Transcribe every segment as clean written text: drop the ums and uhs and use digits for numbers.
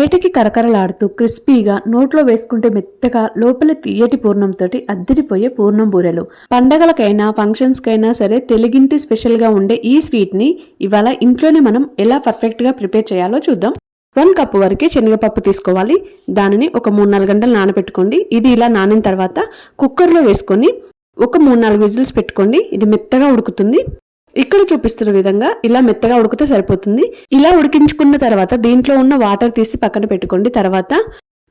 బయటికి కరకరలాడుతూ క్రిస్పీగా నోట్లో వేసుకుంటే మెత్తగా లోపల తీయటి పూర్ణంతోటి అద్దరిపోయే పూర్ణం బూరెలు. పండగలకైనా ఫంక్షన్స్ కైనా సరే తెలుగింటి స్పెషల్ గా ఉండే ఈ స్వీట్ ని ఇవాళ ఇంట్లోనే మనం ఎలా పర్ఫెక్ట్ గా ప్రిపేర్ చేయాలో చూద్దాం. 1 కప్పు వరకు శనగపప్పు తీసుకోవాలి. దానిని ఒక 3-4 గంటలు నానబెట్టుకోండి. ఇది ఇలా నానిన తర్వాత కుక్కర్లో వేసుకొని ఒక 3-4 విజిల్స్ పెట్టుకోండి. ఇది మెత్తగా ఉడుకుతుంది. ఇక్కడ చూపిస్తున్న విధంగా ఇలా మెత్తగా ఉడికితే సరిపోతుంది. ఇలా ఉడికించుకున్న తర్వాత దీంట్లో ఉన్న వాటర్ తీసి పక్కన పెట్టుకోండి. తర్వాత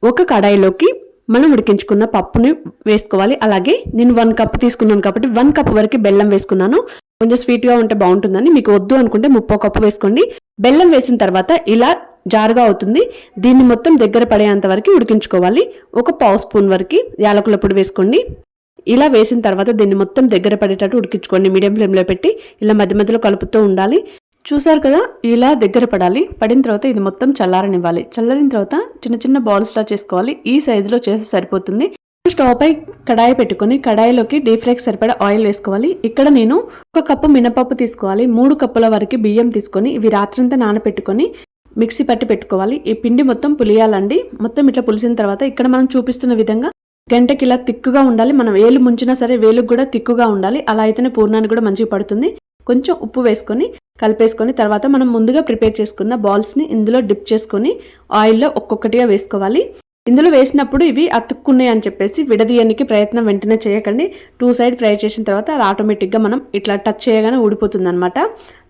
ఒక కడాయిలోకి మనం ఉడికించుకున్న పప్పుని వేసుకోవాలి. అలాగే నేను 1 కప్పు తీసుకున్నాను కాబట్టి 1 కప్పు వరకు బెల్లం వేసుకున్నాను. కొంచెం స్వీట్గా ఉంటే బాగుంటుందని, మీకు వద్దు అనుకుంటే 3/4 కప్పు వేసుకోండి. బెల్లం వేసిన తర్వాత ఇలా జారుగా అవుతుంది. దీన్ని మొత్తం దగ్గర పడేంత వరకు ఉడికించుకోవాలి. ఒక 1/2 స్పూన్ వరకు యాలకుల పొడి వేసుకోండి. ఇలా వేసిన తర్వాత దీన్ని మొత్తం దగ్గర పడేటట్టు ఉడికించుకోండి. మీడియం ఫ్లేమ్లో పెట్టి ఇలా మధ్య మధ్యలో కలుపుతూ ఉండాలి. చూసారు కదా, ఇలా దగ్గర పడాలి. పడిన తర్వాత ఇది మొత్తం చల్లారనివ్వాలి. చల్లారిన తర్వాత చిన్న చిన్న బాల్స్లా చేసుకోవాలి. ఈ సైజులో చేస్తే సరిపోతుంది. స్టవ్ పై కడాయి పెట్టుకొని కడాయిలోకి డీప్ ఫ్రైకి సరిపడా ఆయిల్ వేసుకోవాలి. ఇక్కడ నేను 1 కప్పు మినపప్పు తీసుకోవాలి. 3 కప్పుల వరకు బియ్యం తీసుకొని ఇవి రాత్రంతా నానపెట్టుకొని మిక్సీ పట్టి పెట్టుకోవాలి. ఈ పిండి మొత్తం పులియాలండి. మొత్తం ఇట్లా పులిసిన తర్వాత ఇక్కడ మనం చూపిస్తున్న విధంగా గంటకి ఇలా తిక్కుగా ఉండాలి. మనం వేలు ముంచినా సరే వేలుకు కూడా తిక్కుగా ఉండాలి. అలా అయితేనే పూర్ణానికి కూడా మంచిగా పడుతుంది. కొంచెం ఉప్పు వేసుకొని కలిపేసుకొని తర్వాత మనం ముందుగా ప్రిపేర్ చేసుకున్న బాల్స్ని ఇందులో డిప్ చేసుకొని ఆయిల్లో ఒక్కొక్కటిగా వేసుకోవాలి. ఇందులో వేసినప్పుడు ఇవి అతుక్కున్నాయి అని చెప్పేసి విడదీయడానికి ప్రయత్నం వెంటనే చేయకండి. 2 సైడ్ ఫ్రై చేసిన తర్వాత అది ఆటోమేటిక్గా మనం ఇట్లా టచ్ చేయగానే ఊడిపోతుంది అనమాట.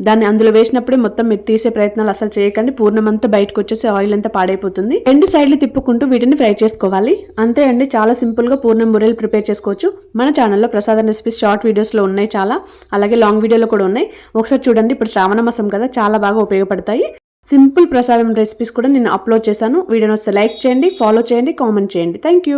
దాన్ని అందులో వేసినప్పుడే మొత్తం మీరు తీసే ప్రయత్నాలు అసలు చేయకండి. పూర్ణం అంతా బయటకు వచ్చేసి ఆయిల్ అంతా పాడైపోతుంది. 2 సైడ్లు తిప్పుకుంటూ వీటిని ఫ్రై చేసుకోవాలి. అంతే అండి, చాలా సింపుల్గా పూర్ణం బూరెలు ప్రిపేర్ చేసుకోవచ్చు. మన ఛానల్లో ప్రసాదం రెసిపీస్ షార్ట్ వీడియోస్లో ఉన్నాయి చాలా, అలాగే లాంగ్ వీడియోలో కూడా ఉన్నాయి. ఒకసారి చూడండి. ఇప్పుడు శ్రావణ మాసం కదా, చాలా బాగా ఉపయోగపడతాయి. సింపుల్ ప్రసాదం రెసిపీస్ కూడా నేను అప్లోడ్ చేశాను. వీడియోని వస్తే లైక్ చేయండి, ఫాలో చేయండి, కామెంట్ చేయండి. Thank you.